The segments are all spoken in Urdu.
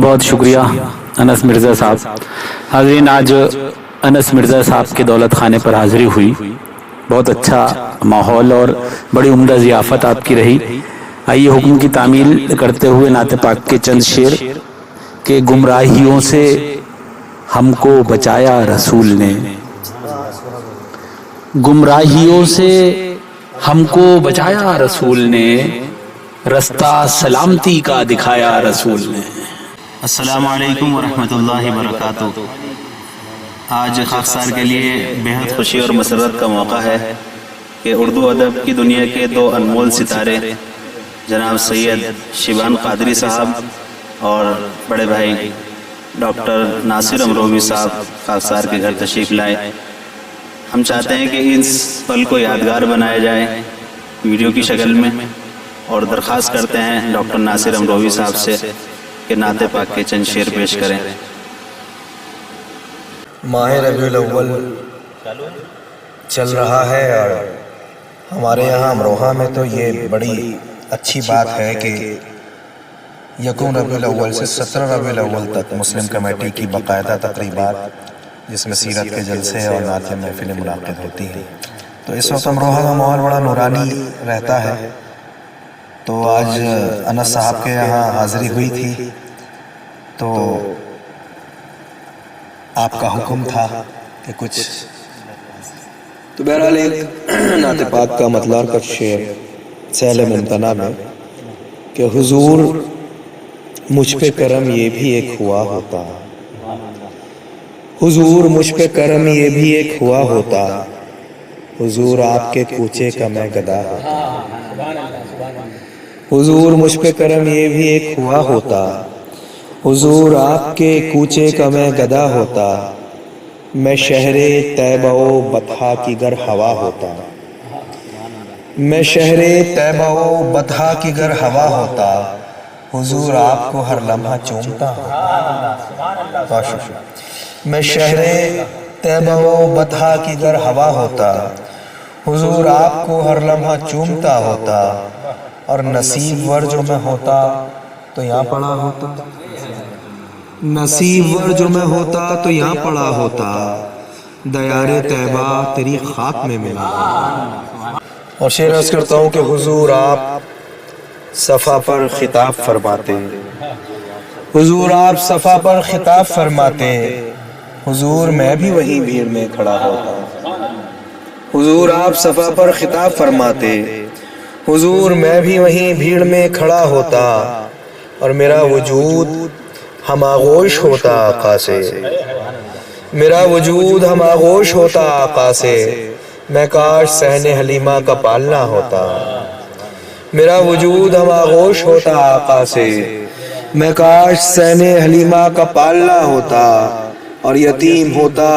بہت شکریہ انس مرزا صاحب۔ حاضرین، آج انس مرزا صاحب کے دولت خانے پر حاضری ہوئی، بہت اچھا ماحول اور بڑی عمدہ ضیافت آپ کی رہی۔ آئیے حکم کی تعمیل کرتے ہوئے نعت پاک کے چند شعر کہ گمراہیوں سے ہم کو بچایا رسول نے، گمراہیوں سے ہم کو بچایا رسول نے، رستہ سلامتی کا دکھایا رسول نے۔ السلام علیکم ورحمۃ اللہ وبرکاتہ۔ آج خاکسار کے لیے بہت خوشی اور مسرت کا موقع ہے کہ اردو ادب کی دنیا کے دو انمول ستارے جناب سید شیبان قادری صاحب اور بڑے بھائی ڈاکٹر ناصر امروہوی صاحب خاکسار کے گھر تشریف لائے۔ ہم چاہتے ہیں کہ اس پل کو یادگار بنایا جائے ویڈیو کی شکل میں، اور درخواست کرتے ہیں ڈاکٹر ناصر امروہوی صاحب سے کہ نعت پاک کے چند شعر پیش کریں۔ ماہ ربیع الاول چل رہا ہے اور ہمارے یہاں امروہہ میں تو یہ بڑی اچھی بات ہے کہ یکم ربیع الاول سے 17 ربیع الاول تک مسلم کمیٹی کی باقاعدہ تقریبات جس میں سیرت کے جلسے اور نعت محفلیں منعقد ہوتی ہیں، تو اس وقت امروہہ کا ماحول بڑا نورانی رہتا ہے۔ تو آج انس صاحب کے یہاں حاضری ہوئی تھی تو آپ کا حکم تھا کہ کچھ، تو بہرحال ایک نعت پاک کا مطلع کا شعر سیل ممتنع میں کہ حضور مجھ پہ کرم یہ بھی ایک ہوا ہوتا، حضور مجھ پہ کرم یہ بھی ایک ہوا ہوتا، حضور آپ کے کوچے کا میں گدا ہوتا، حضور مجھ پہ کرم یہ بھی ایک ہوا ہوتا، حضور آپ کے کوچے کا میں گدا ہوتا، میں شہر طیبہ و بطحا کی گر ہوا ہوتا، میں شہر طیبہ و بطحا کی گر ہوا ہوتا، حضور آپ کو ہر لمحہ چومتا ہوتا، میں شہر طیبہ و بطحا کی گر ہوا ہوتا، حضور آپ کو ہر لمحہ چومتا ہوتا، اور نصیب ور جو میں ہوتا تو یہاں پڑا ہوتا، نصیب ور جو میں ہوتا تو یہاں پڑا ہوتا، دیار طیبہ تیری خاک میں ملا ہوتا۔ اور شعر عرض کرتا ہوں کہ حضور آپ صفا پر خطاب فرماتے، حضور آپ صفا پر خطاب فرماتے، حضور میں بھی وہیں بھیڑ میں کھڑا ہوتا، حضور آپ صفا پر خطاب فرماتے، حضور میں بھی وہیں بھیڑ میں کھڑا ہوتا، اور میرا وجود ہم آغوش ہوتا آقا سے، میرا وجود ہم آغوش ہوتا آقا سے، میں کاش صحن حلیمہ کا پالنا ہوتا، میرا وجود ہم آغوش ہوتا آقا سے، میں کاش صحن حلیمہ کا پالنا ہوتا، اور یتیم ہوتا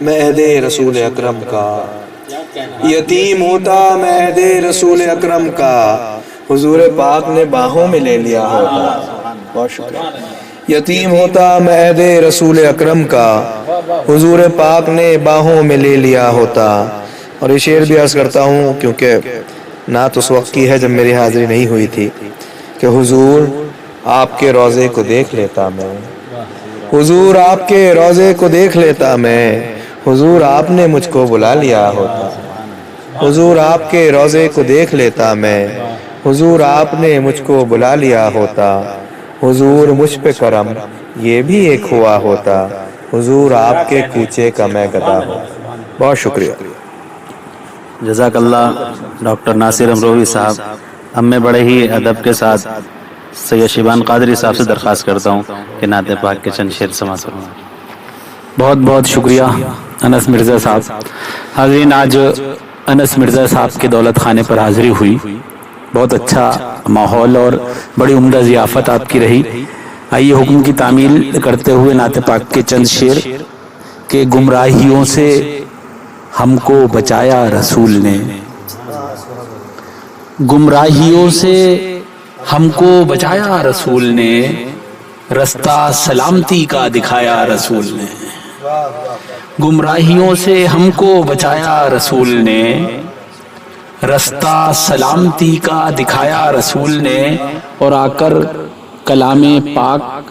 میں عہد رسول اکرم کا، یتیم ہوتا میں عہد رسول اکرم کا، حضور پاک نے باہوں میں لے لیا ہوتا، بہت شکریہ، یتیم ہوتا میں عہد رسول اکرم کا، حضور پاک نے باہوں میں لے لیا ہوتا۔ اور یہ شعر بھی عرض کرتا ہوں کیونکہ نعت اس وقت کی ہے جب میری حاضری نہیں ہوئی تھی کہ حضور آپ کے روضے کو دیکھ لیتا میں، حضور آپ کے روضے کو دیکھ لیتا میں، حضور آپ نے مجھ کو بلا لیا ہوتا، حضور آپ کے روضے کو دیکھ لیتا میں، حضور آپ نے مجھ کو بلا لیا ہوتا، حضور مجھ پہ کرم یہ بھی ایک ہوا ہوتا، حضور آپ کے کوچے کا میں گدا ہوتا۔ بہت شکریہ۔ جزاک اللہ ڈاکٹر ناصر امروہوی صاحب۔ اب میں بڑے ہی ادب کے ساتھ سید شیبان قادری صاحب سے درخواست کرتا ہوں کہ نعت پاک کے چند شعر سماعت فرمائیں۔ بہت بہت شکریہ انس مرزا صاحب۔ حاضرین، آج انس مرزا صاحب کے دولت خانے پر حاضری ہوئی، بہت اچھا ماحول اور بڑی عمدہ ضیافت آپ کی رہی۔ آئیے حکم کی تعمیل کرتے ہوئے نعت پاک کے چند شعر کہ گمراہیوں سے ہم کو بچایا رسول نے، گمراہیوں سے ہم کو بچایا رسول نے، رستہ سلامتی کا دکھایا رسول نے، گمراہیوں سے ہم کو بچایا رسول نے، رستہ سلامتی کا دکھایا رسول نے، اور آ کر کلام پاک